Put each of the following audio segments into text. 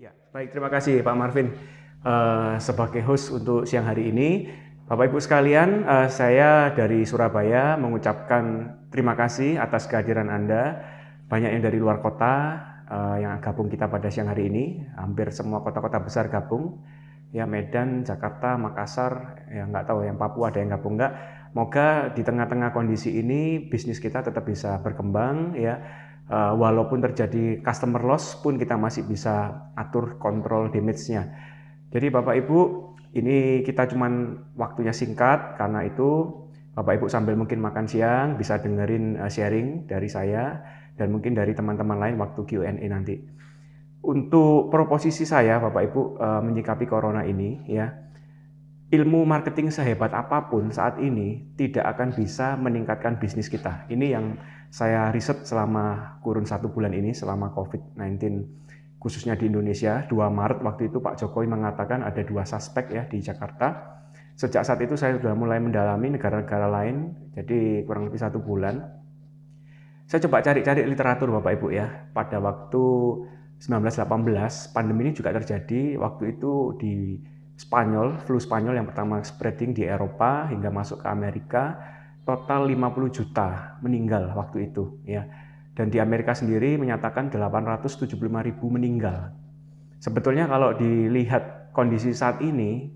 Ya, baik, terima kasih Pak Marvin. Sebagai host untuk siang hari ini, Bapak Ibu sekalian, saya dari Surabaya mengucapkan terima kasih atas kehadiran Anda. Banyak yang dari luar kota yang gabung kita pada siang hari ini. Hampir semua kota-kota besar gabung. Ya, Medan, Jakarta, Makassar, ya nggak tahu yang Papua ada yang gabung nggak. Moga di tengah-tengah kondisi ini bisnis kita tetap bisa berkembang ya. Walaupun terjadi customer loss pun kita masih bisa atur kontrol damage-nya. Jadi Bapak Ibu, ini kita cuman waktunya singkat, karena itu Bapak Ibu sambil mungkin makan siang bisa dengerin sharing dari saya dan mungkin dari teman-teman lain waktu Q&A nanti. Untuk proposisi saya Bapak Ibu menyikapi corona ini ya, ilmu marketing sehebat apapun saat ini tidak akan bisa meningkatkan bisnis kita. Ini yang saya riset selama kurun 1 bulan ini, selama COVID-19 khususnya di Indonesia. 2 Maret waktu itu Pak Jokowi mengatakan ada 2 suspek ya di Jakarta. Sejak saat itu saya sudah mulai mendalami negara-negara lain, jadi kurang lebih 1 bulan. Saya coba cari-cari literatur Bapak Ibu ya. Pada waktu 1918 pandemi ini juga terjadi, waktu itu di Spanyol, flu Spanyol yang pertama spreading di Eropa hingga masuk ke Amerika, total 50 juta meninggal waktu itu ya. Dan di Amerika sendiri menyatakan 875.000 meninggal. Sebetulnya kalau dilihat kondisi saat ini,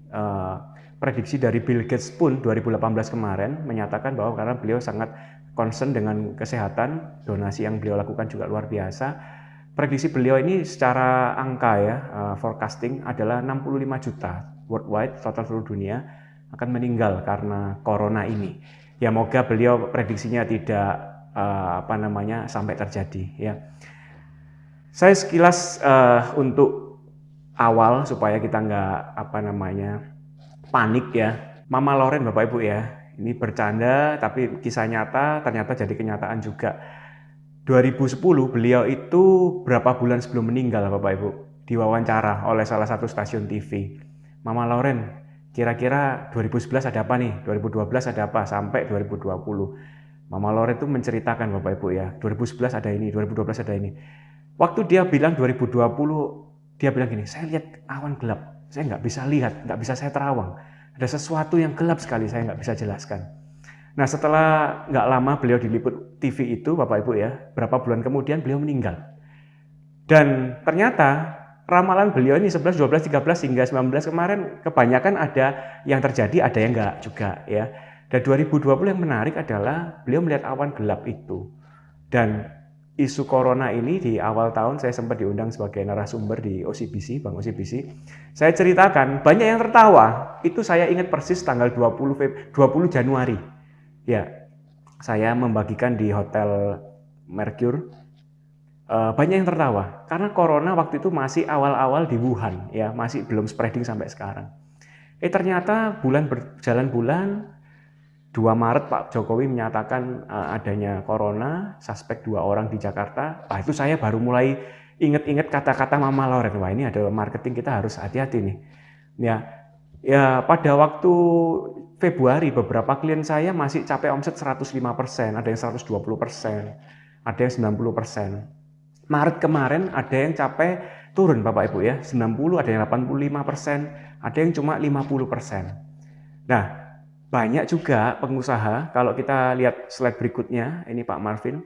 prediksi dari Bill Gates pun 2018 kemarin menyatakan bahwa karena beliau sangat concern dengan kesehatan, donasi yang beliau lakukan juga luar biasa. Prediksi beliau ini secara angka ya, forecasting adalah 65 juta worldwide, total seluruh dunia akan meninggal karena corona ini. Ya moga beliau prediksinya tidak sampai terjadi ya. Saya sekilas untuk awal supaya kita nggak panik ya. Mama Loren Bapak Ibu ya, ini bercanda tapi kisah nyata ternyata jadi kenyataan juga. 2010 beliau itu berapa bulan sebelum meninggal Bapak Ibu diwawancara oleh salah satu stasiun TV. Mama Loren, kira-kira 2011 ada apa nih? 2012 ada apa? Sampai 2020. Mama Loren itu menceritakan Bapak Ibu ya, 2011 ada ini, 2012 ada ini. Waktu dia bilang 2020, dia bilang gini, saya lihat awan gelap, saya nggak bisa lihat, nggak bisa saya terawang. Ada sesuatu yang gelap sekali, saya nggak bisa jelaskan. Nah setelah nggak lama beliau diliput TV itu Bapak Ibu ya, berapa bulan kemudian beliau meninggal. Dan ternyata ramalan beliau ini 11, 12, 13 hingga 19 kemarin kebanyakan ada yang terjadi, ada yang enggak juga ya. Dan 2020 yang menarik adalah beliau melihat awan gelap itu. Dan isu corona ini di awal tahun saya sempat diundang sebagai narasumber di OCBC, Bang OCBC. Saya ceritakan, banyak yang tertawa. Itu saya ingat persis tanggal 20 Januari. Ya, saya membagikan di Hotel Mercure. Banyak yang tertawa karena corona waktu itu masih awal-awal di Wuhan ya, masih belum spreading sampai sekarang. Ternyata berjalan bulan, 2 Maret Pak Jokowi menyatakan adanya corona, suspek 2 orang di Jakarta. Itu saya baru mulai inget-inget kata-kata Mama Loren. Wah ini ada marketing, kita harus hati-hati nih. Ya pada waktu Februari beberapa klien saya masih capai omset 105%, ada yang 120%, ada yang 90%. Maret kemarin ada yang capai turun Bapak Ibu ya, 90, ada yang 85%, ada yang cuma 50%. Nah, banyak juga pengusaha, kalau kita lihat slide berikutnya, ini Pak Marvin,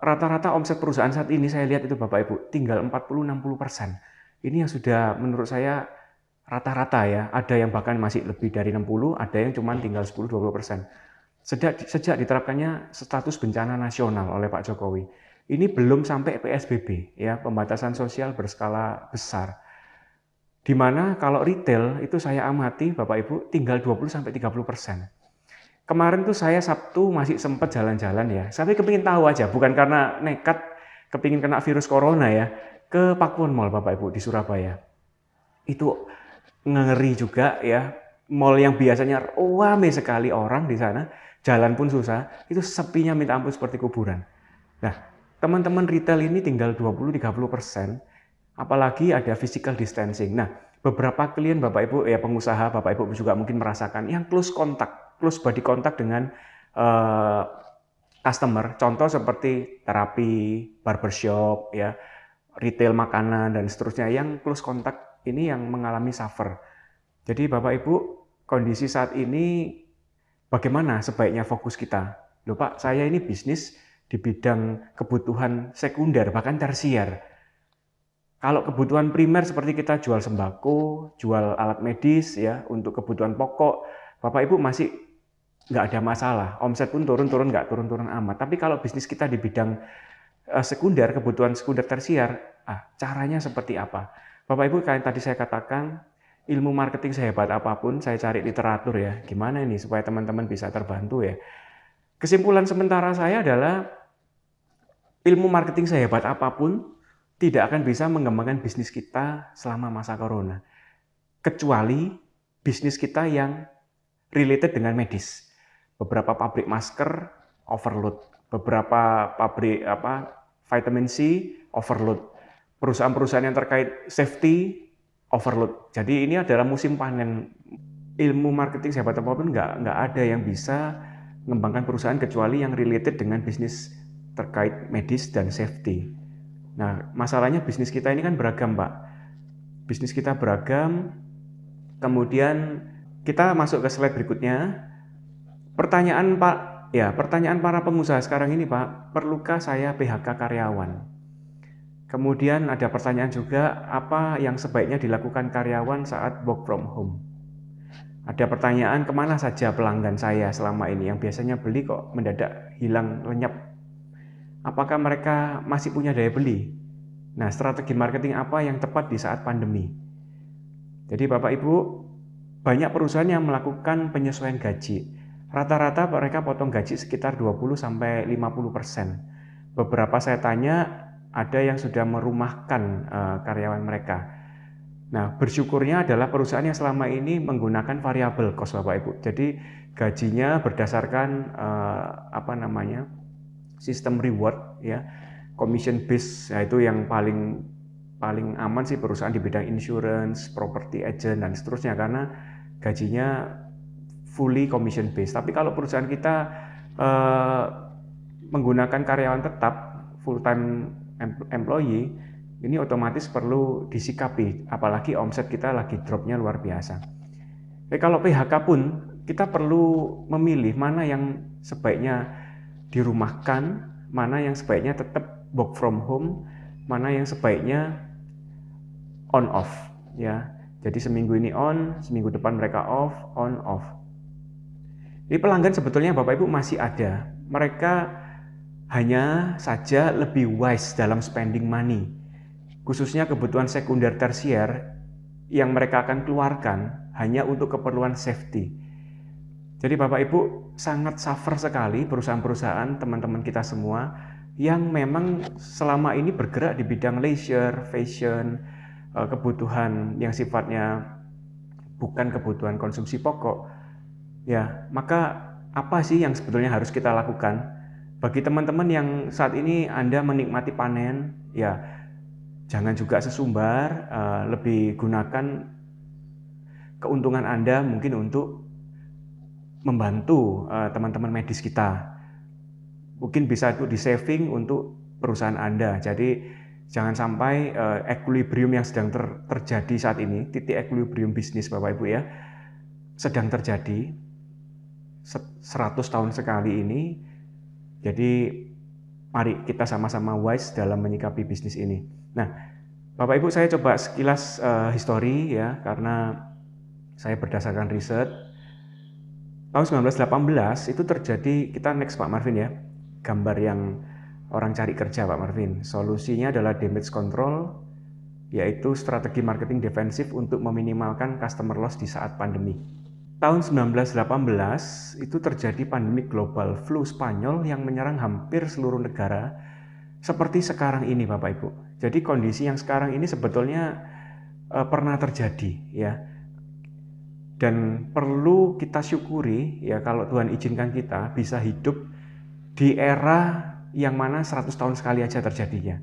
rata-rata omset perusahaan saat ini saya lihat itu Bapak Ibu, tinggal 40-60%. Ini yang sudah menurut saya rata-rata ya, ada yang bahkan masih lebih dari 60, ada yang cuma tinggal 10-20%. Sejak diterapkannya status bencana nasional oleh Pak Jokowi, ini belum sampai PSBB ya, pembatasan sosial berskala besar. Dimana kalau retail itu saya amati Bapak Ibu tinggal 20-30%. Kemarin tuh saya Sabtu masih sempat jalan-jalan ya, tapi kepingin tahu aja, bukan karena nekat kepingin kena virus corona ya, ke Pakuwon Mall Bapak Ibu di Surabaya. Itu ngeri juga ya, mall yang biasanya ramai sekali orang di sana, jalan pun susah, itu sepinya minta ampun seperti kuburan. Nah, teman-teman retail ini tinggal 20-30%, apalagi ada physical distancing. Nah, beberapa klien Bapak Ibu ya, pengusaha Bapak Ibu juga mungkin merasakan yang close body contact dengan eh, customer. Contoh seperti terapi, barbershop, ya, retail makanan dan seterusnya yang close contact ini yang mengalami suffer. Jadi Bapak Ibu, kondisi saat ini bagaimana sebaiknya fokus kita? Loh Pak, saya ini bisnis di bidang kebutuhan sekunder bahkan tersier. Kalau kebutuhan primer seperti kita jual sembako, jual alat medis ya untuk kebutuhan pokok, Bapak Ibu masih nggak ada masalah. Omset pun turun-turun nggak turun-turun amat. Tapi kalau bisnis kita di bidang sekunder, kebutuhan sekunder tersier, caranya seperti apa? Bapak Ibu, kayak tadi saya katakan, ilmu marketing sehebat apapun, saya cari literatur ya. Gimana ini supaya teman-teman bisa terbantu ya? Kesimpulan sementara saya adalah ilmu marketing sehebat apapun tidak akan bisa mengembangkan bisnis kita selama masa corona. Kecuali bisnis kita yang related dengan medis. Beberapa pabrik masker overload, beberapa pabrik vitamin C overload, perusahaan-perusahaan yang terkait safety overload. Jadi ini adalah musim panen. Ilmu marketing sehebat apapun nggak ada yang bisa mengembangkan perusahaan kecuali yang related dengan bisnis terkait medis dan safety. Nah, masalahnya bisnis kita ini kan beragam, Pak. Bisnis kita beragam. Kemudian kita masuk ke slide berikutnya. Pertanyaan para pengusaha sekarang ini, Pak, perlukah saya PHK karyawan? Kemudian ada pertanyaan juga, apa yang sebaiknya dilakukan karyawan saat work from home? Ada pertanyaan, kemana saja pelanggan saya selama ini yang biasanya beli kok mendadak hilang lenyap? Apakah mereka masih punya daya beli? Nah, strategi marketing apa yang tepat di saat pandemi? Jadi Bapak Ibu, banyak perusahaan yang melakukan penyesuaian gaji. Rata-rata mereka potong gaji sekitar 20-50%. Beberapa saya tanya, ada yang sudah merumahkan karyawan mereka. Nah, bersyukurnya adalah perusahaan yang selama ini menggunakan variable cost Bapak Ibu. Jadi gajinya berdasarkan sistem reward ya, commission base. Nah, itu yang paling aman sih perusahaan di bidang insurance, property agent dan seterusnya karena gajinya fully commission base. Tapi kalau perusahaan kita menggunakan karyawan tetap full time employee, ini otomatis perlu disikapi, apalagi omset kita lagi dropnya luar biasa. Kalau PHK pun kita perlu memilih mana yang sebaiknya dirumahkan, mana yang sebaiknya tetap work from home, mana yang sebaiknya on off ya. Jadi seminggu ini on, seminggu depan mereka off, on off. Jadi pelanggan sebetulnya Bapak Ibu masih ada. Mereka hanya saja lebih wise dalam spending money. Khususnya kebutuhan sekunder tersier yang mereka akan keluarkan hanya untuk keperluan safety. Jadi Bapak Ibu sangat suffer sekali perusahaan-perusahaan teman-teman kita semua yang memang selama ini bergerak di bidang leisure, fashion, kebutuhan yang sifatnya bukan kebutuhan konsumsi pokok. Ya, maka apa sih yang sebetulnya harus kita lakukan? Bagi teman-teman yang saat ini Anda menikmati panen, ya jangan juga sesumbar, lebih gunakan keuntungan Anda mungkin untuk membantu teman-teman medis kita. Mungkin bisa itu di saving untuk perusahaan Anda. Jadi jangan sampai equilibrium yang sedang terjadi saat ini, titik equilibrium bisnis Bapak Ibu ya, sedang terjadi 100 tahun sekali ini. Jadi mari kita sama-sama wise dalam menyikapi bisnis ini. Nah, Bapak Ibu, saya coba sekilas histori ya, karena saya berdasarkan riset. Tahun 1918 itu terjadi, kita next Pak Marvin ya, gambar yang orang cari kerja Pak Marvin. Solusinya adalah damage control, yaitu strategi marketing defensif untuk meminimalkan customer loss di saat pandemi. Tahun 1918 itu terjadi pandemi global flu Spanyol yang menyerang hampir seluruh negara seperti sekarang ini Bapak Ibu. Jadi kondisi yang sekarang ini sebetulnya pernah terjadi ya. Dan perlu kita syukuri ya kalau Tuhan izinkan kita bisa hidup di era yang mana 100 tahun sekali aja terjadinya.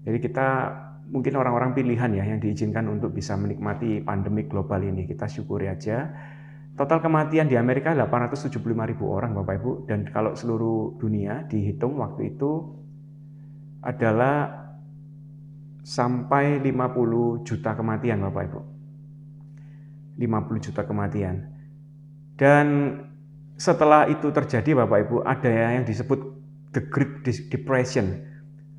Jadi kita mungkin orang-orang pilihan ya yang diizinkan untuk bisa menikmati pandemi global ini. Kita syukuri aja. Total kematian di Amerika 875.000 orang Bapak Ibu, dan kalau seluruh dunia dihitung waktu itu adalah sampai 50 juta kematian Bapak Ibu. 50 juta kematian. Dan setelah itu terjadi Bapak Ibu, ada yang disebut The Great Depression.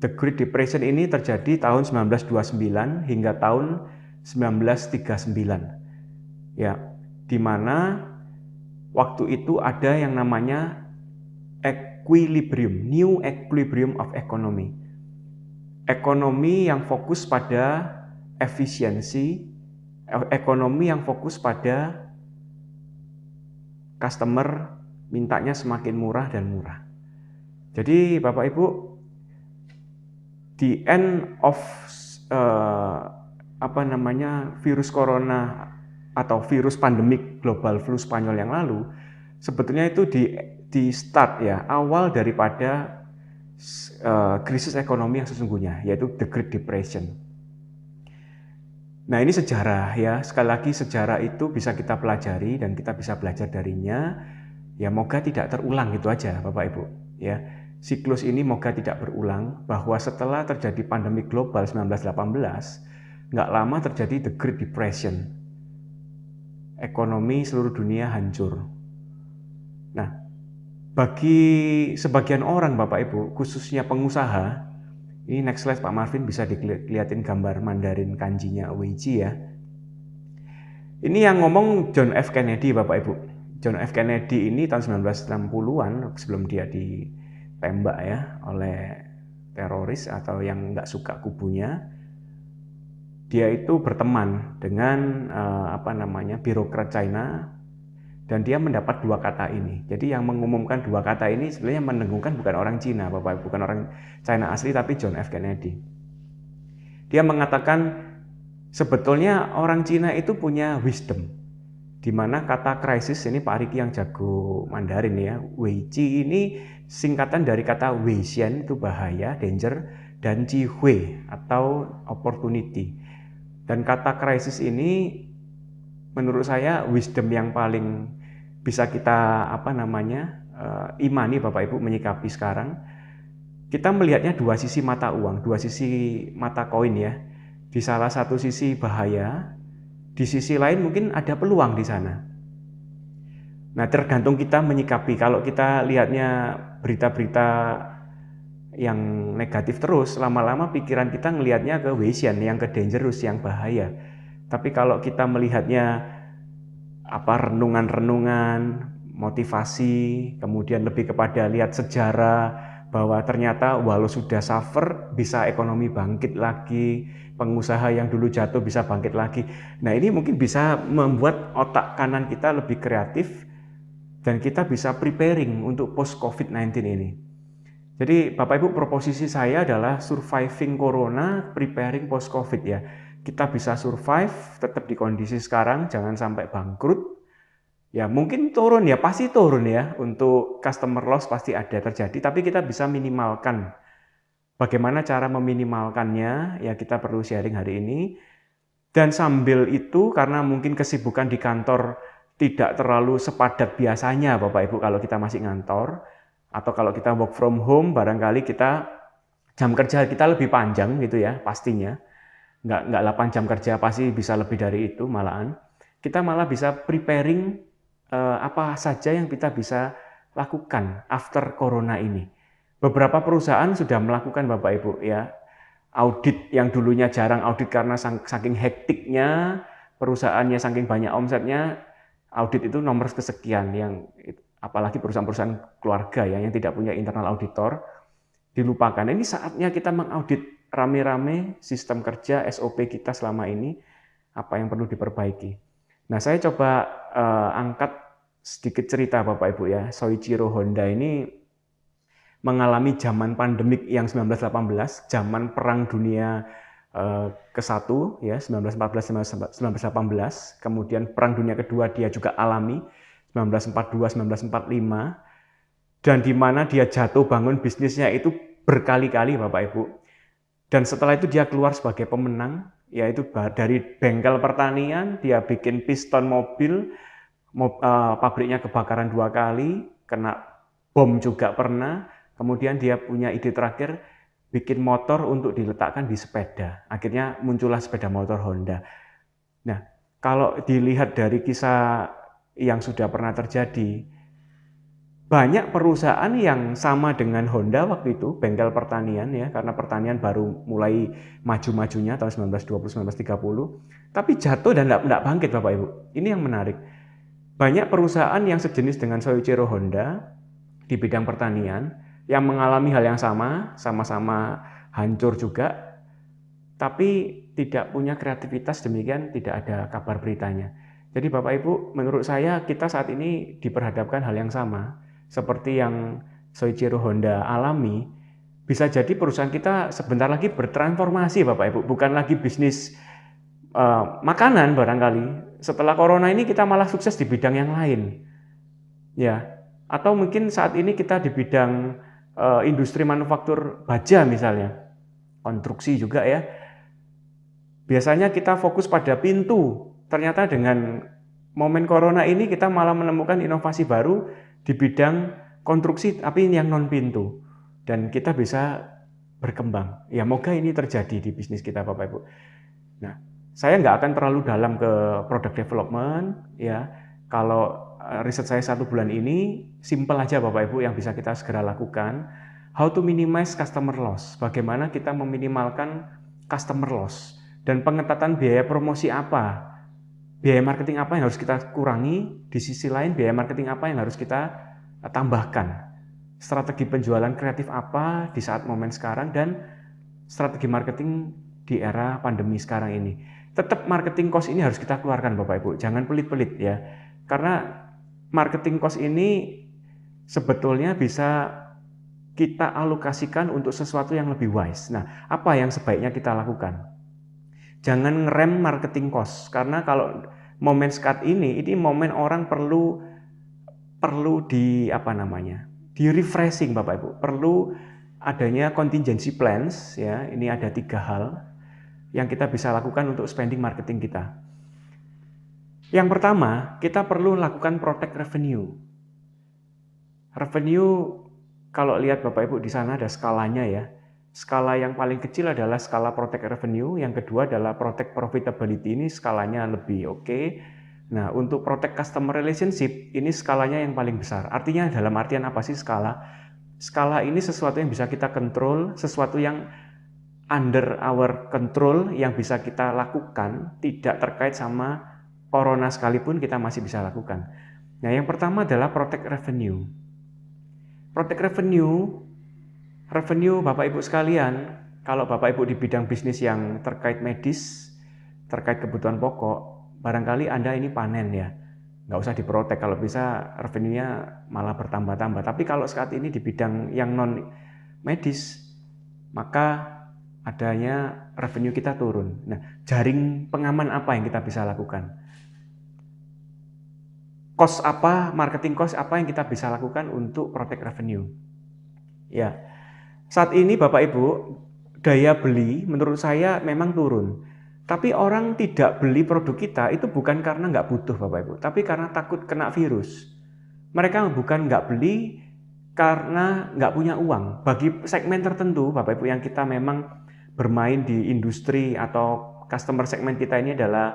The Great Depression ini terjadi tahun 1929 hingga tahun 1939. Ya, di mana waktu itu ada yang namanya new equilibrium of economy. Ekonomi yang fokus pada efisiensi, ekonomi yang fokus pada customer mintanya semakin murah dan murah. Jadi Bapak Ibu, the end of virus corona atau virus pandemik global flu Spanyol yang lalu, sebetulnya itu di start ya, awal daripada krisis ekonomi yang sesungguhnya, yaitu The Great Depression. Nah, ini sejarah ya, sekali lagi sejarah itu bisa kita pelajari dan kita bisa belajar darinya. Ya, moga tidak terulang, itu aja Bapak Ibu ya. Siklus ini moga tidak berulang, bahwa setelah terjadi pandemi global 1918, nggak lama terjadi The Great Depression. Ekonomi seluruh dunia hancur. Nah, bagi sebagian orang Bapak Ibu, khususnya pengusaha, ini next slide Pak Marvin, bisa dilihatin gambar Mandarin kanjinya Weiji ya. Ini yang ngomong John F. Kennedy Bapak Ibu. John F. Kennedy ini tahun 1960-an, sebelum dia ditembak ya oleh teroris atau yang nggak suka kubunya, dia itu berteman dengan birokrat China, dan dia mendapat dua kata ini. Jadi yang mengumumkan dua kata ini sebenarnya mendengungkan bukan orang Cina, Bapak, bukan orang China asli, tapi John F. Kennedy. Dia mengatakan sebetulnya orang Cina itu punya wisdom, di mana kata krisis ini, Pak Riki yang jago Mandarin ya, Weiji ini singkatan dari kata Weixian itu bahaya, danger, dan Jihui atau opportunity. Dan kata krisis ini menurut saya wisdom yang paling bisa kita imani Bapak Ibu menyikapi sekarang. Kita melihatnya dua sisi mata uang, dua sisi mata koin ya. Di salah satu sisi bahaya, di sisi lain mungkin ada peluang di sana. Nah, tergantung kita menyikapi. Kalau kita lihatnya berita-berita yang negatif terus, lama-lama pikiran kita ngelihatnya ke Weixian, yang ke dangerous, yang bahaya. Tapi kalau kita melihatnya renungan-renungan, motivasi, kemudian lebih kepada lihat sejarah bahwa ternyata walau sudah suffer bisa ekonomi bangkit lagi, pengusaha yang dulu jatuh bisa bangkit lagi. Nah, ini mungkin bisa membuat otak kanan kita lebih kreatif dan kita bisa preparing untuk post COVID-19 ini. Jadi Bapak Ibu, proposisi saya adalah surviving corona, preparing post COVID ya. Kita bisa survive, tetap di kondisi sekarang, jangan sampai bangkrut. Ya mungkin turun ya, pasti turun ya, untuk customer loss pasti ada terjadi, tapi kita bisa minimalkan. Bagaimana cara meminimalkannya, ya kita perlu sharing hari ini. Dan sambil itu, karena mungkin kesibukan di kantor tidak terlalu sepadat biasanya Bapak Ibu kalau kita masih ngantor, atau kalau kita work from home, barangkali kita jam kerja kita lebih panjang gitu ya, pastinya. Nggak 8 jam kerja, pasti bisa lebih dari itu malahan. Kita malah bisa preparing apa saja yang kita bisa lakukan after corona ini. Beberapa perusahaan sudah melakukan Bapak Ibu ya, audit yang dulunya jarang audit karena saking hektiknya, perusahaannya saking banyak omsetnya, audit itu nomor kesekian, yang apalagi perusahaan-perusahaan keluarga ya yang tidak punya internal auditor, dilupakan. Ini saatnya kita mengaudit rame-rame sistem kerja, SOP kita selama ini, apa yang perlu diperbaiki. Nah, saya coba angkat sedikit cerita Bapak Ibu ya. Soichiro Honda ini mengalami zaman pandemik yang 1918, zaman Perang Dunia ke-1 ya, 1914-1918, kemudian Perang Dunia Kedua dia juga alami, 1942-1945, dan di mana dia jatuh bangun bisnisnya itu berkali-kali Bapak Ibu. Dan setelah itu dia keluar sebagai pemenang, yaitu dari bengkel pertanian, dia bikin piston mobil, pabriknya kebakaran 2 kali, kena bom juga pernah, kemudian dia punya ide terakhir bikin motor untuk diletakkan di sepeda. Akhirnya muncullah sepeda motor Honda. Nah, kalau dilihat dari kisah yang sudah pernah terjadi, banyak perusahaan yang sama dengan Honda waktu itu, bengkel pertanian ya, karena pertanian baru mulai maju-majunya tahun 1920-1930, tapi jatuh dan tidak bangkit Bapak Ibu. Ini yang menarik. Banyak perusahaan yang sejenis dengan Soichiro Honda di bidang pertanian yang mengalami hal yang sama, sama-sama hancur juga, tapi tidak punya kreativitas, demikian tidak ada kabar beritanya. Jadi Bapak Ibu, menurut saya kita saat ini diperhadapkan hal yang sama, seperti yang Soichiro Honda alami. Bisa jadi perusahaan kita sebentar lagi bertransformasi Bapak Ibu, bukan lagi bisnis makanan barangkali. Setelah corona ini kita malah sukses di bidang yang lain. Ya, atau mungkin saat ini kita di bidang industri manufaktur baja misalnya, konstruksi juga ya. Biasanya kita fokus pada pintu, ternyata dengan momen corona ini kita malah menemukan inovasi baru di bidang konstruksi tapi yang non pintu, dan kita bisa berkembang. Ya, moga ini terjadi di bisnis kita Bapak Ibu. Nah, saya nggak akan terlalu dalam ke product development ya. Kalau riset saya 1 bulan ini, simple aja Bapak Ibu yang bisa kita segera lakukan. How to minimize customer loss. Bagaimana kita meminimalkan customer loss. Dan pengetatan biaya promosi apa? Biaya marketing apa yang harus kita kurangi? Di sisi lain, biaya marketing apa yang harus kita tambahkan? Strategi penjualan kreatif apa di saat momen sekarang, dan strategi marketing di era pandemi sekarang ini. Tetap marketing cost ini harus kita keluarkan Bapak Ibu, jangan pelit-pelit ya. Karena marketing cost ini sebetulnya bisa kita alokasikan untuk sesuatu yang lebih wise. Nah, apa yang sebaiknya kita lakukan? Jangan ngerem marketing cost, karena kalau momen saat ini momen orang perlu di refreshing Bapak Ibu. Perlu adanya contingency plans ya. Ini ada 3 hal yang kita bisa lakukan untuk spending marketing kita. Yang pertama, kita perlu lakukan protect revenue. Revenue, kalau lihat Bapak Ibu di sana ada skalanya ya. Skala yang paling kecil adalah skala protect revenue, yang kedua adalah protect profitability, ini skalanya lebih oke. Nah, untuk protect customer relationship, ini skalanya yang paling besar. Artinya dalam artian apa sih skala? Skala ini sesuatu yang bisa kita kontrol, sesuatu yang under our control, yang bisa kita lakukan, tidak terkait sama corona sekalipun kita masih bisa lakukan. Nah, yang pertama adalah protect revenue. Protect revenue Bapak Ibu sekalian, kalau Bapak Ibu di bidang bisnis yang terkait medis, terkait kebutuhan pokok, barangkali Anda ini panen ya, nggak usah diprotek, kalau bisa revenue-nya malah bertambah-tambah. Tapi kalau saat ini di bidang yang non medis, maka adanya revenue kita turun. Nah, jaring pengaman apa yang kita bisa lakukan? Cost apa, marketing cost apa yang kita bisa lakukan untuk protect revenue? Ya. Saat ini Bapak Ibu, daya beli menurut saya memang turun. Tapi orang tidak beli produk kita itu bukan karena nggak butuh Bapak Ibu, tapi karena takut kena virus. Mereka bukan nggak beli karena nggak punya uang. Bagi segmen tertentu Bapak Ibu yang kita memang bermain di industri atau customer segmen kita ini adalah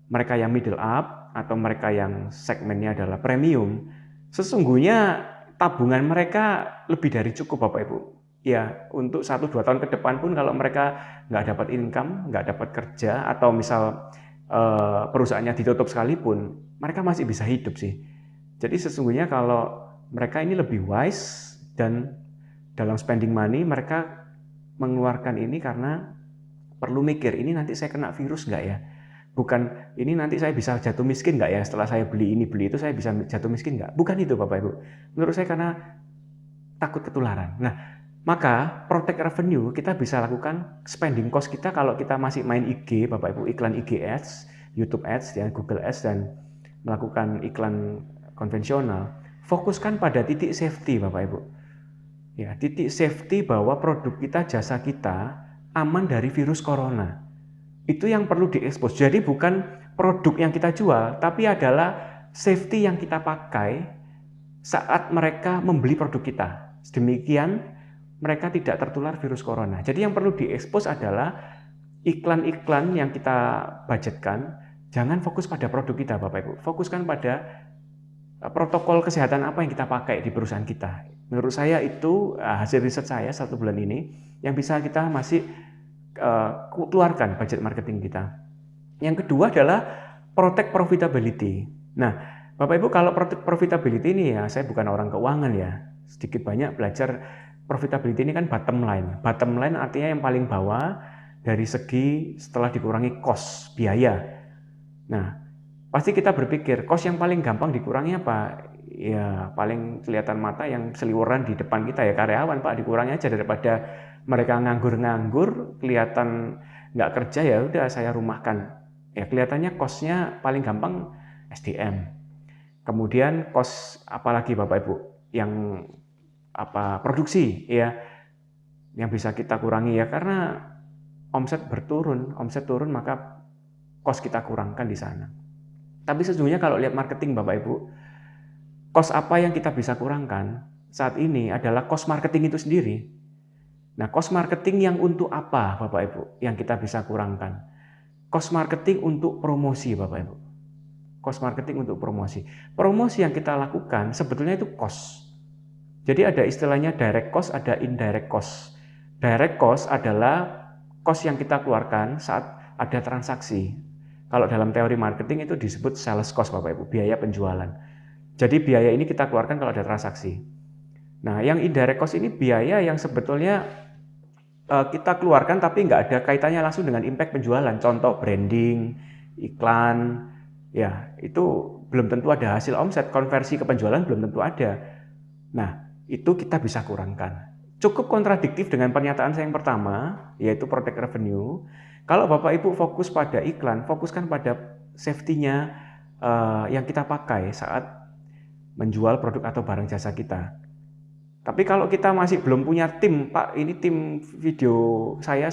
mereka yang middle up atau mereka yang segmennya adalah premium, sesungguhnya tabungan mereka lebih dari cukup Bapak Ibu. Ya, untuk 1-2 tahun ke depan pun kalau mereka nggak dapat income, nggak dapat kerja, atau misal perusahaannya ditutup sekalipun, mereka masih bisa hidup sih. Jadi sesungguhnya kalau mereka ini lebih wise, dan dalam spending money mereka mengeluarkan ini karena perlu mikir, ini nanti saya kena virus nggak ya? Bukan, ini nanti saya bisa jatuh miskin nggak ya? Setelah saya beli ini, beli itu, saya bisa jatuh miskin nggak? Bukan itu Bapak Ibu. Menurut saya karena takut ketularan. Nah, maka protect revenue kita bisa lakukan spending cost kita kalau kita masih main IG Bapak Ibu, iklan IG ads, YouTube ads, ya, Google ads, dan melakukan iklan konvensional. Fokuskan pada titik safety Bapak Ibu. Ya, titik safety bahwa produk kita, jasa kita aman dari virus corona. Itu yang perlu diekspos. Jadi bukan produk yang kita jual, tapi adalah safety yang kita pakai saat mereka membeli produk kita. Demikian mereka tidak tertular virus corona. Jadi yang perlu diekspos adalah iklan-iklan yang kita budgetkan, jangan fokus pada produk kita Bapak Ibu. Fokuskan pada protokol kesehatan apa yang kita pakai di perusahaan kita. Menurut saya itu hasil riset saya 1 bulan ini yang bisa kita masih keluarkan budget marketing kita. Yang kedua adalah protect profitability. Nah, Bapak Ibu kalau protect profitability ini ya, saya bukan orang keuangan ya, sedikit banyak belajar profitability ini kan bottom line. Bottom line artinya yang paling bawah dari segi setelah dikurangi cost, biaya. Nah, pasti kita berpikir cost yang paling gampang dikurangi apa? Ya paling kelihatan mata yang seliweran di depan kita ya karyawan Pak, dikurangi aja daripada mereka nganggur-nganggur, kelihatan nggak kerja ya udah saya rumahkan. Ya kelihatannya cost-nya paling gampang SDM. Kemudian cost apalagi Bapak Ibu yang produksi ya yang bisa kita kurangi ya karena omset turun maka cost kita kurangkan di sana. Tapi sesungguhnya kalau lihat marketing Bapak Ibu, cost apa yang kita bisa kurangkan saat ini adalah cost marketing itu sendiri. Nah, cost marketing yang untuk apa Bapak Ibu yang kita bisa kurangkan? Cost marketing untuk promosi Bapak Ibu. Cost marketing untuk promosi. Promosi yang kita lakukan sebetulnya itu cost. Jadi ada istilahnya direct cost, ada indirect cost. Direct cost adalah cost yang kita keluarkan saat ada transaksi. Kalau dalam teori marketing itu disebut sales cost Bapak Ibu, biaya penjualan. Jadi biaya ini kita keluarkan kalau ada transaksi. Nah, yang indirect cost ini biaya yang sebetulnya kita keluarkan tapi nggak ada kaitannya langsung dengan impact penjualan. Contoh branding, iklan, ya itu belum tentu ada hasil omset, konversi ke penjualan belum tentu ada. Nah, itu kita bisa kurangkan. Cukup kontradiktif dengan pernyataan saya yang pertama, yaitu protect revenue. Kalau Bapak Ibu fokus pada iklan, fokuskan pada safety-nya yang kita pakai saat menjual produk atau barang jasa kita. Tapi kalau kita masih belum punya tim, Pak, ini tim video saya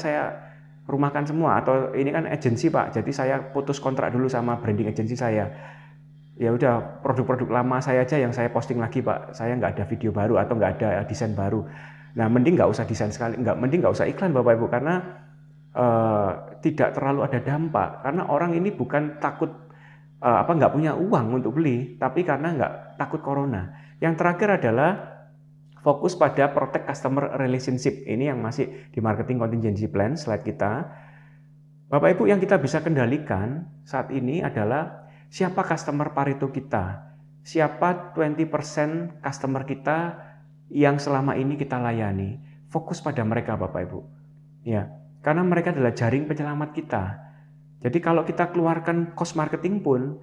rumahkan semua, atau ini kan agensi Pak, jadi saya putus kontrak dulu sama branding agensi saya. Ya udah produk-produk lama saya aja yang saya posting lagi Pak, saya nggak ada video baru atau nggak ada desain baru. Nah mending nggak usah desain sekali, mending nggak usah iklan Bapak Ibu karena tidak terlalu ada dampak. Karena orang ini bukan takut nggak punya uang untuk beli, tapi karena nggak takut corona. Yang terakhir adalah fokus pada protect customer relationship. Ini yang masih di marketing contingency plan slide kita. Bapak Ibu yang kita bisa kendalikan saat ini adalah siapa customer Pareto kita. Siapa 20% customer kita yang selama ini kita layani. Fokus pada mereka Bapak Ibu. Ya, karena mereka adalah jaring penyelamat kita. Jadi kalau kita keluarkan cost marketing pun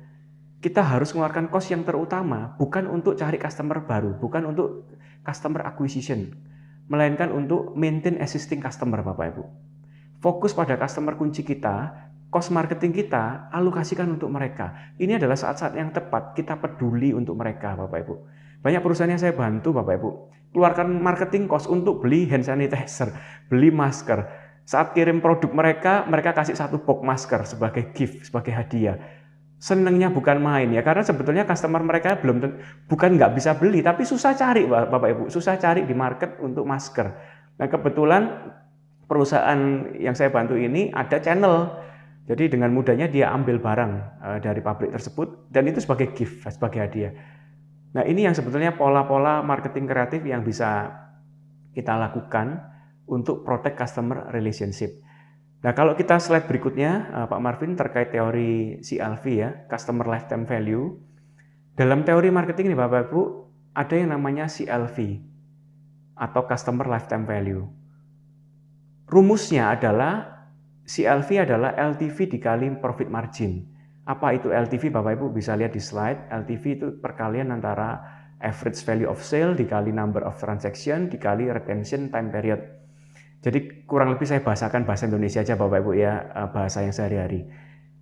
kita harus mengeluarkan cost yang terutama bukan untuk cari customer baru, bukan untuk customer acquisition, melainkan untuk maintain existing customer Bapak Ibu. Fokus pada customer kunci kita, cost marketing kita alokasikan untuk mereka. Ini adalah saat-saat yang tepat kita peduli untuk mereka Bapak Ibu. Banyak perusahaan yang saya bantu Bapak Ibu, keluarkan marketing cost untuk beli hand sanitizer, beli masker. Saat kirim produk mereka kasih 1 box masker sebagai gift, sebagai hadiah. Senengnya bukan main ya, karena sebetulnya customer mereka bukan nggak bisa beli, tapi susah cari Bapak Ibu, susah cari di market untuk masker. Nah kebetulan perusahaan yang saya bantu ini ada channel, jadi dengan mudahnya dia ambil barang dari pabrik tersebut dan itu sebagai gift, sebagai hadiah. Nah ini yang sebetulnya pola-pola marketing kreatif yang bisa kita lakukan untuk protect customer relationship. Nah kalau kita slide berikutnya Pak Marvin terkait teori CLV ya, Customer Lifetime Value. Dalam teori marketing ini Bapak Ibu ada yang namanya CLV atau Customer Lifetime Value. Rumusnya adalah CLV adalah LTV dikali profit margin. Apa itu LTV Bapak Ibu bisa lihat di slide. LTV itu perkalian antara average value of sale dikali number of transaction dikali retention time period. Jadi kurang lebih saya bahasakan bahasa Indonesia aja Bapak Ibu ya, bahasa yang sehari-hari.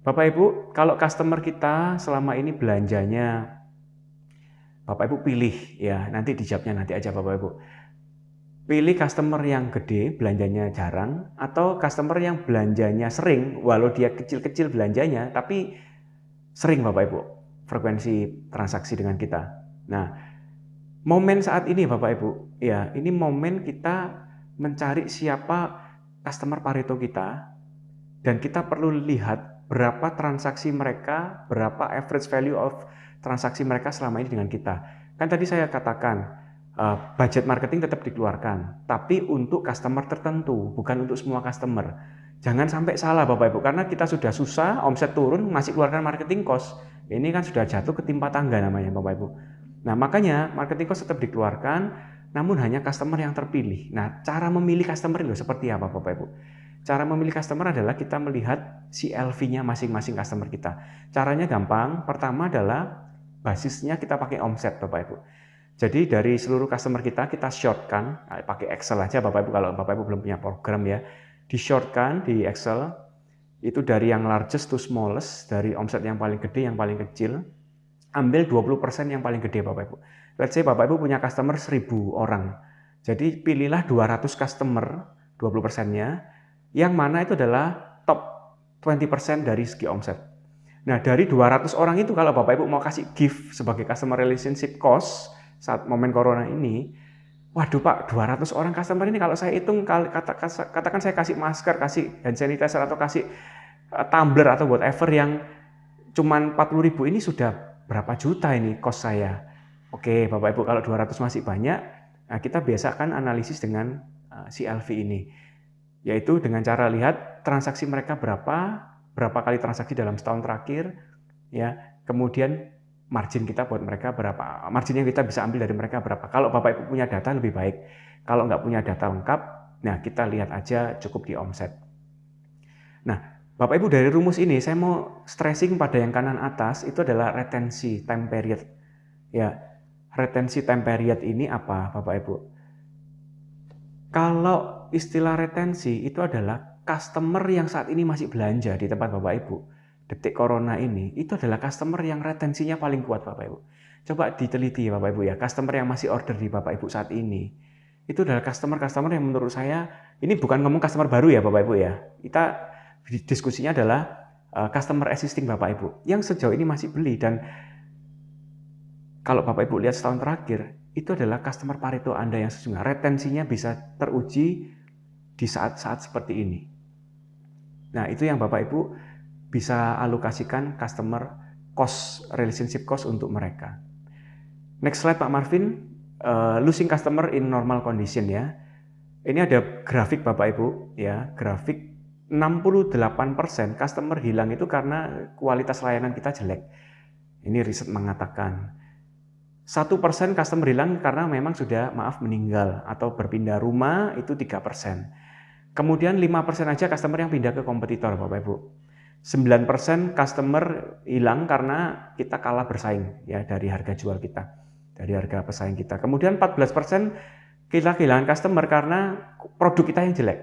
Bapak Ibu, kalau customer kita selama ini belanjanya, Bapak Ibu pilih ya, nanti dijawabnya nanti aja Bapak Ibu. Pilih customer yang gede, belanjanya jarang, atau customer yang belanjanya sering, walau dia kecil-kecil belanjanya, tapi sering Bapak Ibu. frekuensi transaksi dengan kita. Nah, momen saat ini Bapak Ibu, ya ini momen kita mencari siapa customer Pareto kita, dan kita perlu lihat berapa transaksi mereka, berapa average value of transaksi mereka selama ini dengan kita. Kan tadi saya katakan, budget marketing tetap dikeluarkan, tapi untuk customer tertentu, bukan untuk semua customer. Jangan sampai salah Bapak Ibu, karena kita sudah susah, omset turun, masih keluarkan marketing cost. Ini kan sudah jatuh ke timpa tangga namanya Bapak Ibu. Nah makanya marketing cost tetap dikeluarkan, namun hanya customer yang terpilih. Nah cara memilih customer itu seperti apa Bapak Ibu? Cara memilih customer adalah kita melihat CLV-nya masing-masing customer kita. Caranya gampang, pertama adalah basisnya kita pakai omset Bapak Ibu. Jadi dari seluruh customer kita shortkan, pakai Excel aja Bapak Ibu kalau Bapak Ibu belum punya program ya. Di shortkan di Excel, itu dari yang largest to smallest, dari omset yang paling gede yang paling kecil, ambil 20% yang paling gede Bapak Ibu. Let's say Bapak Ibu punya customer 1000 orang. Jadi pilihlah 200 customer, 20%-nya, yang mana itu adalah top 20% dari segi omset. Nah, dari 200 orang itu kalau Bapak Ibu mau kasih gift sebagai customer relationship cost saat momen corona ini, waduh Pak, 200 orang customer ini kalau saya hitung, katakan saya kasih masker, kasih hand sanitizer, atau kasih tumbler atau whatever yang cuman 40.000, ini sudah berapa juta ini cost saya. Oke, Bapak Ibu, kalau 200 masih banyak, nah kita biasakan analisis dengan CLV ini. Yaitu dengan cara lihat transaksi mereka berapa kali transaksi dalam setahun terakhir, ya. Kemudian margin kita buat mereka berapa, margin yang kita bisa ambil dari mereka berapa. Kalau Bapak Ibu punya data lebih baik. Kalau nggak punya data lengkap, nah kita lihat aja cukup di omset. Nah, Bapak Ibu dari rumus ini saya mau stressing pada yang kanan atas, itu adalah retensi time period. Ya, retensi time period ini apa Bapak Ibu? Kalau istilah retensi itu adalah customer yang saat ini masih belanja di tempat Bapak Ibu, detik corona ini, itu adalah customer yang retensinya paling kuat Bapak Ibu. Coba diteliti ya Bapak Ibu ya, customer yang masih order di Bapak Ibu saat ini, itu adalah customer yang menurut saya, ini bukan ngomong customer baru ya Bapak Ibu ya, kita diskusinya adalah customer existing Bapak Ibu, yang sejauh ini masih beli. Dan kalau Bapak Ibu lihat setahun terakhir, itu adalah customer Pareto Anda yang sesungguhnya retensinya bisa teruji di saat-saat seperti ini. Nah, itu yang Bapak Ibu bisa alokasikan customer cost, relationship cost untuk mereka. Next slide Pak Marvin, losing customer in normal condition ya. Ini ada grafik Bapak Ibu ya, grafik 68% customer hilang itu karena kualitas layanan kita jelek. Ini riset mengatakan 1% customer hilang karena memang sudah meninggal atau berpindah rumah, itu 3%. Kemudian 5% aja customer yang pindah ke kompetitor Bapak Ibu. 9% customer hilang karena kita kalah bersaing ya dari harga jual kita, dari harga pesaing kita. Kemudian 14% kita kehilangan customer karena produk kita yang jelek.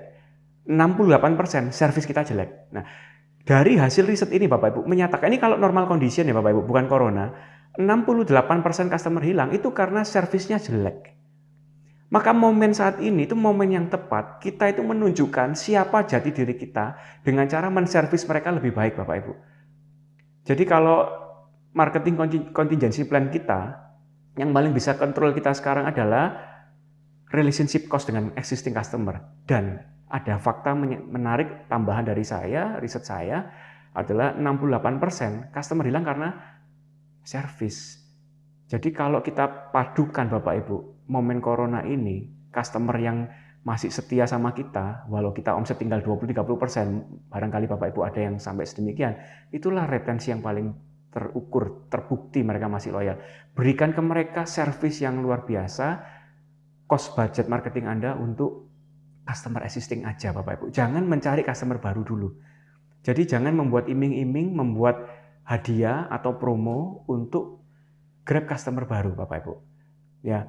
68% service kita jelek. Nah, dari hasil riset ini Bapak Ibu menyatakan, ini kalau normal condition ya Bapak Ibu, bukan corona, 68% customer hilang itu karena servisnya jelek. Maka momen saat ini itu momen yang tepat, kita itu menunjukkan siapa jati diri kita dengan cara menservis mereka lebih baik Bapak Ibu. Jadi kalau marketing contingency plan kita, yang paling bisa kontrol kita sekarang adalah relationship cost dengan existing customer. Dan ada fakta menarik tambahan dari saya, riset saya, adalah 68% customer hilang karena service. Jadi kalau kita padukan Bapak Ibu, momen corona ini, customer yang masih setia sama kita, walau kita omset tinggal 20-30%, barangkali Bapak Ibu ada yang sampai sedemikian, itulah retensi yang paling terukur, terbukti mereka masih loyal. Berikan ke mereka service yang luar biasa, cost budget marketing Anda untuk customer existing aja Bapak Ibu. Jangan mencari customer baru dulu. Jadi jangan membuat iming-iming, membuat hadiah atau promo untuk grab customer baru Bapak Ibu. Ya.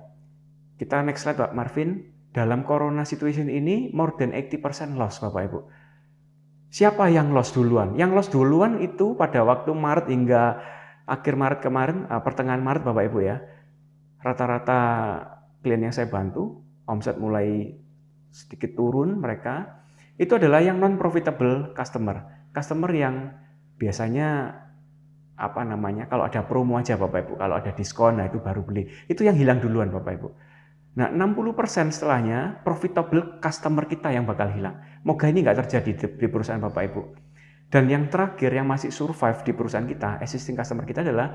Kita next slide Pak Marvin. Dalam corona situation ini more than 80% loss Bapak Ibu. Siapa yang loss duluan? Yang loss duluan itu pada waktu Maret hingga akhir Maret kemarin, pertengahan Maret Bapak Ibu ya. Rata-rata klien yang saya bantu, omset mulai sedikit turun mereka, itu adalah yang non profitable customer. Customer yang biasanya kalau ada promo aja Bapak Ibu, kalau ada diskon, nah itu baru beli. Itu yang hilang duluan Bapak Ibu. Nah 60% setelahnya profitable customer kita yang bakal hilang. Moga ini nggak terjadi di perusahaan Bapak Ibu. Dan yang terakhir yang masih survive di perusahaan kita, existing customer kita adalah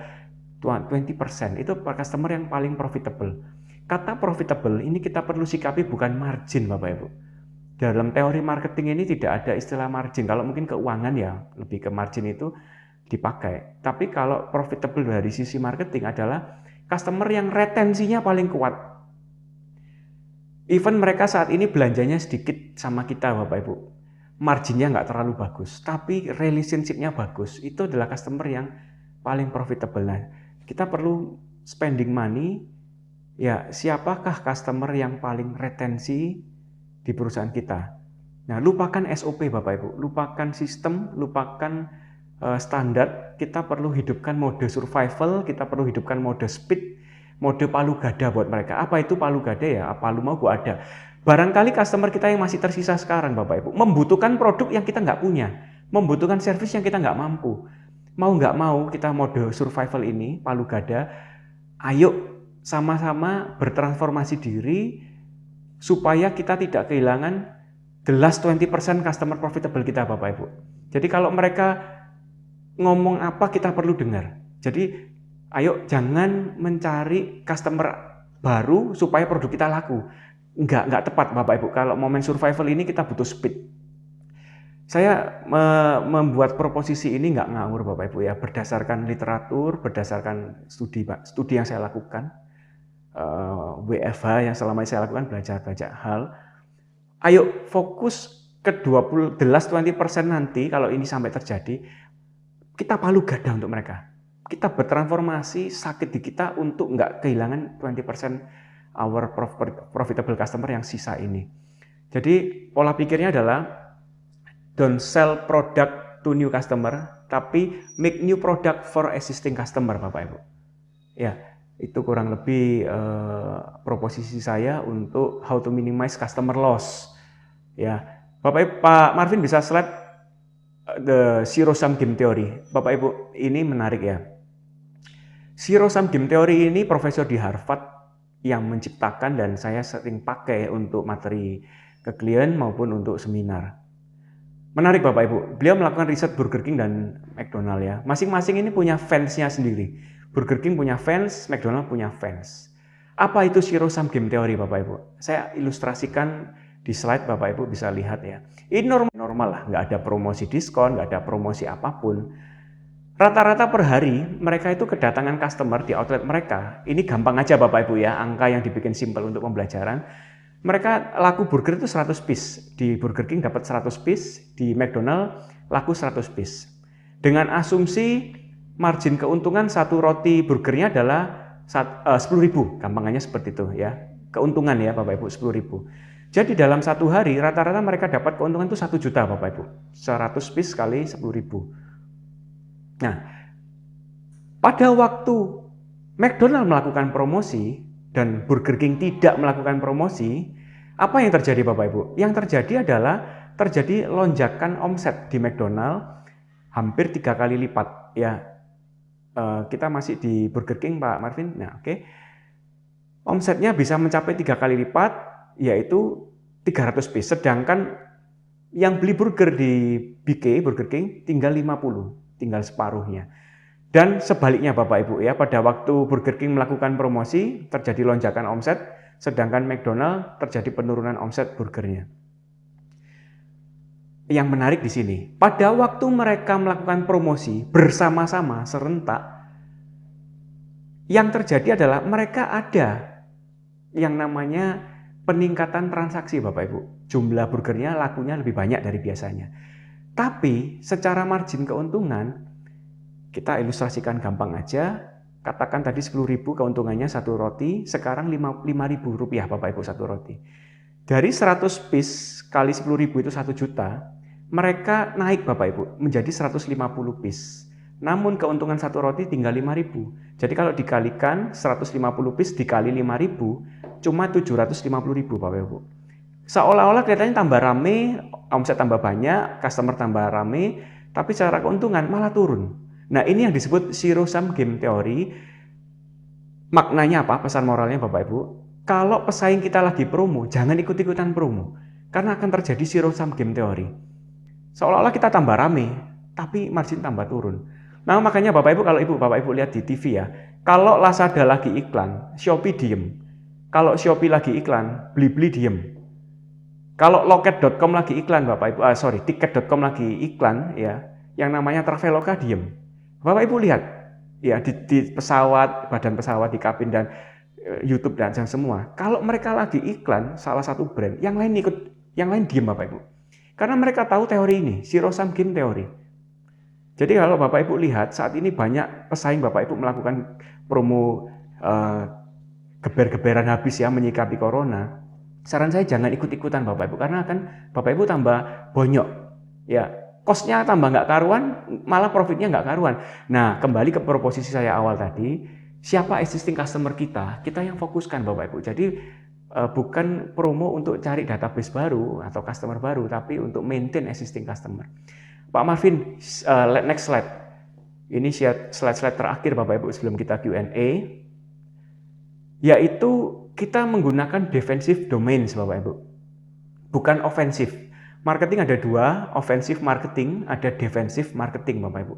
20%. Itu customer yang paling profitable. Kata profitable ini kita perlu sikapi bukan margin Bapak Ibu. Dalam teori marketing ini tidak ada istilah margin. Kalau mungkin keuangan ya lebih ke margin itu dipakai. Tapi kalau profitable dari sisi marketing adalah customer yang retensinya paling kuat. Even mereka saat ini belanjanya sedikit sama kita Bapak Ibu. Marginnya nggak terlalu bagus, tapi relationship-nya bagus. Itu adalah customer yang paling profitable. Nah, kita perlu spending money. Ya, siapakah customer yang paling retensi di perusahaan kita? Nah, lupakan SOP Bapak Ibu, lupakan sistem, lupakan standar. Kita perlu hidupkan mode survival, kita perlu hidupkan mode speed, mode palu gada buat mereka. Apa itu palu gada ya? Palu mau gua ada. Barangkali customer kita yang masih tersisa sekarang Bapak Ibu membutuhkan produk yang kita nggak punya, membutuhkan service yang kita nggak mampu. Mau nggak mau kita mode survival ini, palu gada, ayo sama-sama bertransformasi diri supaya kita tidak kehilangan the last 20% customer profitable kita Bapak Ibu. Jadi kalau mereka ngomong apa kita perlu dengar. Jadi ayo jangan mencari customer baru supaya produk kita laku. Enggak tepat Bapak Ibu. Kalau momen survival ini kita butuh speed. Saya membuat proposisi ini nggak ngawur Bapak Ibu ya, berdasarkan literatur, berdasarkan studi yang saya lakukan, WFH yang selama ini saya lakukan, belajar hal. Ayo fokus ke 20% nanti kalau ini sampai terjadi, kita palu gada untuk mereka. Kita bertransformasi sakit di kita untuk nggak kehilangan 20% our profitable customer yang sisa ini. Jadi pola pikirnya adalah don't sell product to new customer, tapi make new product for existing customer Bapak Ibu. Ya, itu kurang lebih proposisi saya untuk how to minimize customer loss. Ya, Bapak Ibu, Pak Marvin bisa slide the zero sum game theory. Bapak Ibu, ini menarik ya. Zero sum game theory ini profesor di Harvard yang menciptakan dan saya sering pakai untuk materi ke klien maupun untuk seminar. Menarik Bapak Ibu, beliau melakukan riset Burger King dan McDonald ya. Masing-masing ini punya fansnya sendiri. Burger King punya fans, McDonald punya fans. Apa itu zero sum game theory Bapak Ibu? Saya ilustrasikan di slide Bapak Ibu bisa lihat ya. Ini normal lah, nggak ada promosi diskon, nggak ada promosi apapun. Rata-rata per hari mereka itu kedatangan customer di outlet mereka. Ini gampang aja Bapak Ibu ya, angka yang dibikin simpel untuk pembelajaran. Mereka laku burger itu 100 piece. Di Burger King dapat 100 piece, di McDonald laku 100 piece. Dengan asumsi margin keuntungan satu roti burgernya adalah 10.000, gampangannya seperti itu ya. Keuntungan ya Bapak Ibu 10.000. Jadi dalam satu hari rata-rata mereka dapat keuntungan itu 1 juta Bapak Ibu. 100 piece kali 10.000. Nah, pada waktu McDonald melakukan promosi dan Burger King tidak melakukan promosi, apa yang terjadi Bapak Ibu? Yang terjadi adalah terjadi lonjakan omset di McDonald hampir 3 kali lipat ya. Kita masih di Burger King Pak Marvin. Nah, oke. Omsetnya bisa mencapai 3 kali lipat, yaitu 300 piece. Sedangkan yang beli burger di BK Burger King tinggal 50. Tinggal separuhnya. Dan sebaliknya Bapak Ibu ya, pada waktu Burger King melakukan promosi terjadi lonjakan omset, sedangkan McDonald terjadi penurunan omset burgernya. Yang menarik di sini, pada waktu mereka melakukan promosi bersama-sama serentak, yang terjadi adalah mereka ada yang namanya peningkatan transaksi Bapak Ibu. Jumlah burgernya lakunya lebih banyak dari biasanya. Tapi secara margin keuntungan, kita ilustrasikan gampang aja, katakan tadi 10.000 keuntungannya satu roti, sekarang 5.000 rupiah Bapak Ibu satu roti. Dari 100 piece kali 10.000 itu 1 juta, mereka naik Bapak Ibu menjadi 150 piece. Namun keuntungan satu roti tinggal 5.000. Jadi kalau dikalikan 150 piece dikali 5.000, cuma 750.000 Bapak Ibu. Seolah-olah kelihatannya tambah rame, omset tambah banyak, customer tambah rame, tapi secara keuntungan malah turun. Nah, ini yang disebut zero sum game theory. Maknanya apa? Pesan moralnya Bapak Ibu, kalau pesaing kita lagi promo, jangan ikut-ikutan promo, karena akan terjadi zero sum game theory. Seolah-olah kita tambah rame, tapi margin tambah turun. Nah, makanya Bapak Ibu lihat di TV ya, kalau Lazada lagi iklan, Shopee diem. Kalau Shopee lagi iklan, Blibli diem. Kalau loket.com lagi iklan, tiket.com lagi iklan, ya, yang namanya Traveloka diem. Bapak Ibu lihat, ya, di pesawat, badan pesawat, di kabin, dan YouTube dan semua. Kalau mereka lagi iklan salah satu brand, yang lain diem Bapak Ibu. Karena mereka tahu teori ini, zero sum game teori. Jadi kalau Bapak Ibu lihat, saat ini banyak pesaing Bapak Ibu melakukan promo geber-geberan habis ya, menyikapi corona. Saran saya jangan ikut-ikutan Bapak Ibu, karena akan Bapak Ibu tambah bonyok. Ya, cost-nya tambah nggak karuan, malah profitnya nggak karuan. Nah, kembali ke proposisi saya awal tadi, siapa existing customer kita yang fokuskan Bapak Ibu. Jadi bukan promo untuk cari database baru atau customer baru, tapi untuk maintain existing customer. Pak Marvin, next slide. Ini slide terakhir Bapak Ibu sebelum kita Q&A. Yaitu kita menggunakan defensive domains Bapak Ibu. Bukan offensive. Marketing ada dua, offensive marketing, ada defensive marketing Bapak Ibu.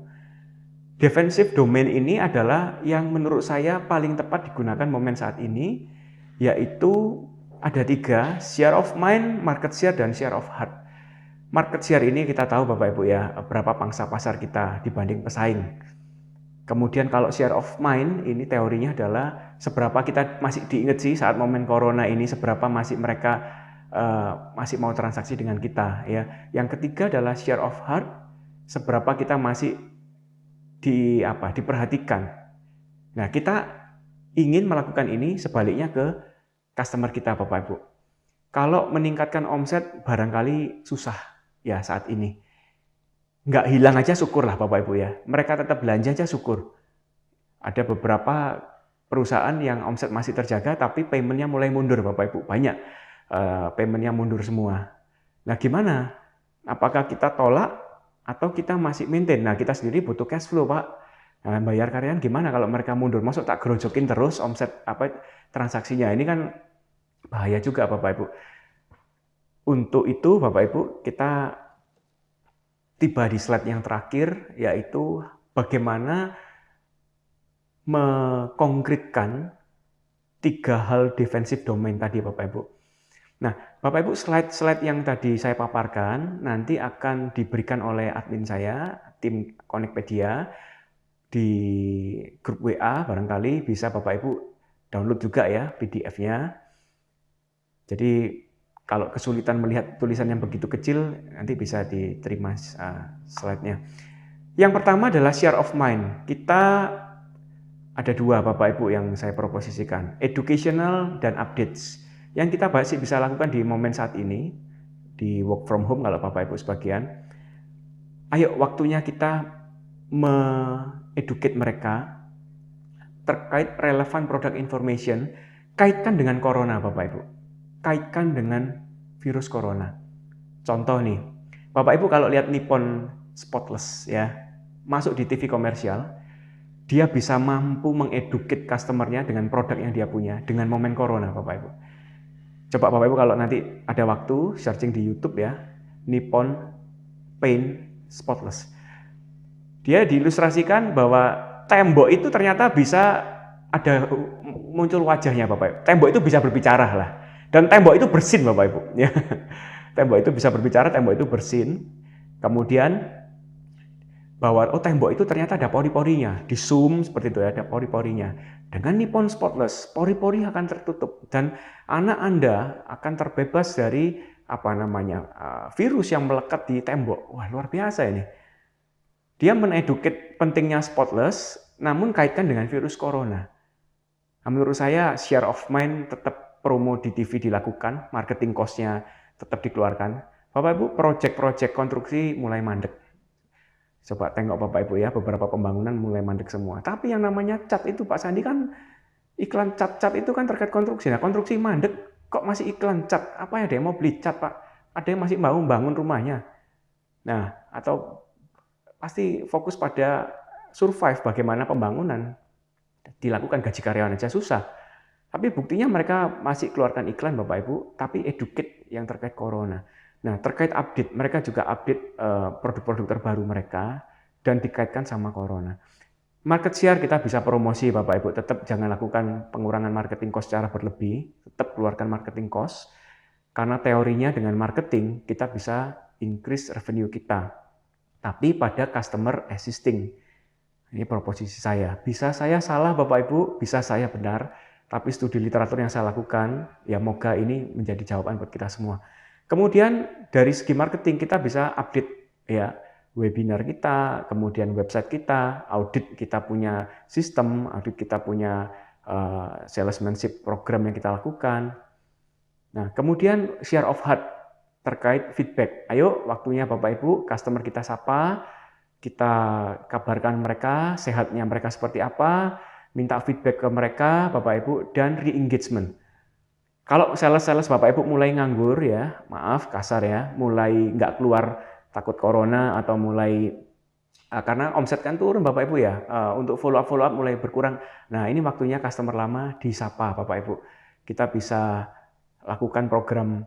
Defensive domain ini adalah yang menurut saya paling tepat digunakan momen saat ini, yaitu ada 3, share of mind, market share, dan share of heart. Market share ini kita tahu Bapak Ibu ya, berapa pangsa pasar kita dibanding pesaing. Kemudian kalau share of mind ini teorinya adalah seberapa kita masih diingat sih saat momen corona ini, seberapa masih mereka masih mau transaksi dengan kita ya. Yang ketiga adalah share of heart, seberapa kita masih diperhatikan. Nah, kita ingin melakukan ini sebaliknya ke customer kita Bapak Ibu. Kalau meningkatkan omset barangkali susah ya saat ini. Nggak hilang aja syukur lah Bapak Ibu ya. Mereka tetap belanja aja syukur. Ada beberapa perusahaan yang omset masih terjaga tapi paymentnya mulai mundur Bapak Ibu. Banyak paymentnya mundur semua. Nah gimana? Apakah kita tolak atau kita masih maintain? Nah kita sendiri butuh cash flow Pak. Nah, bayar karyawan gimana kalau mereka mundur? Masuk tak gerojokin terus omset transaksinya? Ini kan bahaya juga Bapak Ibu. Untuk itu Bapak Ibu kita tiba di slide yang terakhir, yaitu bagaimana mengkonkretkan 3 hal defensive domain tadi Bapak Ibu. Nah, Bapak Ibu, slide yang tadi saya paparkan nanti akan diberikan oleh admin saya, tim Connectpedia, di grup WA, barangkali bisa Bapak Ibu download juga ya PDF-nya. Jadi kalau kesulitan melihat tulisan yang begitu kecil, nanti bisa diterima slide-nya. Yang pertama adalah share of mind. Kita ada 2 Bapak Ibu yang saya proposisikan, educational dan updates. Yang kita masih bisa lakukan di momen saat ini, di work from home kalau Bapak Ibu sebagian. Ayo waktunya kita me-educate mereka terkait relevant product information, kaitkan dengan corona Bapak Ibu. Kaitkan dengan virus corona. Contoh nih, Bapak Ibu kalau lihat Nippon Spotless ya, masuk di TV komersial, dia bisa mampu mengeduket customernya dengan produk yang dia punya dengan momen corona Bapak Ibu. Coba Bapak Ibu kalau nanti ada waktu searching di YouTube ya, Nippon Paint Spotless. Dia diilustrasikan bahwa tembok itu ternyata bisa ada muncul wajahnya Bapak Ibu. Tembok itu bisa berbicara lah. Dan tembok itu bersin Bapak Ibu. Ya. Tembok itu bisa berbicara, tembok itu bersin. Kemudian bahwa tembok itu ternyata ada pori-porinya. Di zoom seperti itu ya, ada pori-porinya. Dengan Nippon Spotless, pori-pori akan tertutup dan anak Anda akan terbebas dari virus yang melekat di tembok. Wah, luar biasa ini. Dia meneduket pentingnya Spotless, namun kaitkan dengan virus corona. Nah, menurut saya share of mind tetap promo di TV dilakukan, marketing cost-nya tetap dikeluarkan. Bapak Ibu, proyek-proyek konstruksi mulai mandek. Coba tengok Bapak Ibu ya, beberapa pembangunan mulai mandek semua. Tapi yang namanya cat itu Pak Sandi kan, iklan cat itu kan terkait konstruksi. Nah konstruksi mandek, kok masih iklan cat? Apa ya, ada yang mau beli cat Pak? Ada yang masih mau bangun rumahnya? Nah, atau pasti fokus pada survive, bagaimana pembangunan. Dilakukan gaji karyawan aja susah. Tapi buktinya mereka masih keluarkan iklan Bapak Ibu, tapi educate yang terkait corona. Nah, terkait update, mereka juga update produk-produk terbaru mereka dan dikaitkan sama corona. Market share kita bisa promosi Bapak Ibu, tetap jangan lakukan pengurangan marketing cost secara berlebih, tetap keluarkan marketing cost, karena teorinya dengan marketing kita bisa increase revenue kita. Tapi pada customer existing, ini proposisi saya. Bisa saya salah Bapak Ibu, bisa saya benar, tapi studi literatur yang saya lakukan, ya moga ini menjadi jawaban buat kita semua. Kemudian dari segi marketing kita bisa update ya webinar kita, kemudian website kita, audit kita punya sistem, audit kita punya salesmanship program yang kita lakukan. Nah, kemudian share of heart terkait feedback. Ayo waktunya Bapak Ibu, customer kita sapa, kita kabarkan mereka, sehatnya mereka seperti apa, minta feedback ke mereka Bapak Ibu, dan re-engagement. Kalau sales-sales Bapak Ibu mulai nganggur ya, maaf kasar ya, mulai nggak keluar takut corona atau mulai karena omset kan turun Bapak Ibu ya, untuk follow up mulai berkurang. Nah ini waktunya customer lama disapa Bapak Ibu. Kita bisa lakukan program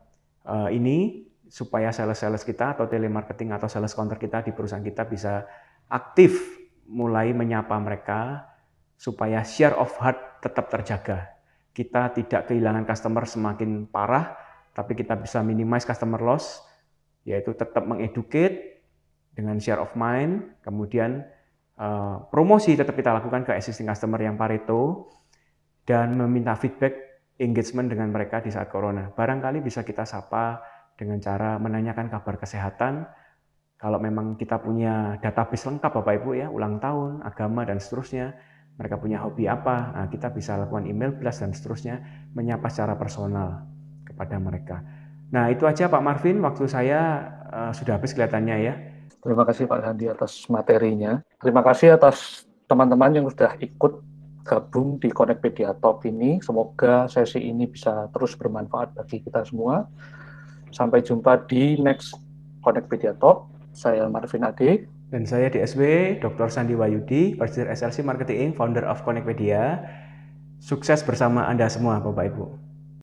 ini supaya sales-sales kita atau telemarketing atau sales counter kita di perusahaan kita bisa aktif mulai menyapa mereka supaya share of heart tetap terjaga. Kita tidak kehilangan customer semakin parah, tapi kita bisa minimize customer loss, yaitu tetap mengeducate dengan share of mind, kemudian promosi tetap kita lakukan ke existing customer yang Pareto, dan meminta feedback engagement dengan mereka di saat corona. Barangkali bisa kita sapa dengan cara menanyakan kabar kesehatan. Kalau memang kita punya database lengkap Bapak Ibu ya, ulang tahun, agama, dan seterusnya, mereka punya hobi apa, nah, kita bisa lakukan email blast dan seterusnya, menyapa secara personal kepada mereka. Nah itu aja Pak Marvin, waktu saya sudah habis kelihatannya ya. Terima kasih Pak Sandi atas materinya. Terima kasih atas teman-teman yang sudah ikut gabung di Connectpedia Talk ini. Semoga sesi ini bisa terus bermanfaat bagi kita semua. Sampai jumpa di next Connectpedia Talk. Saya Marvin Ade. Dan saya DSW, Dr. Sandi Wayudi, Presiden SLC Marketing Inc., Founder of Connectpedia. Sukses bersama Anda semua Bapak Ibu.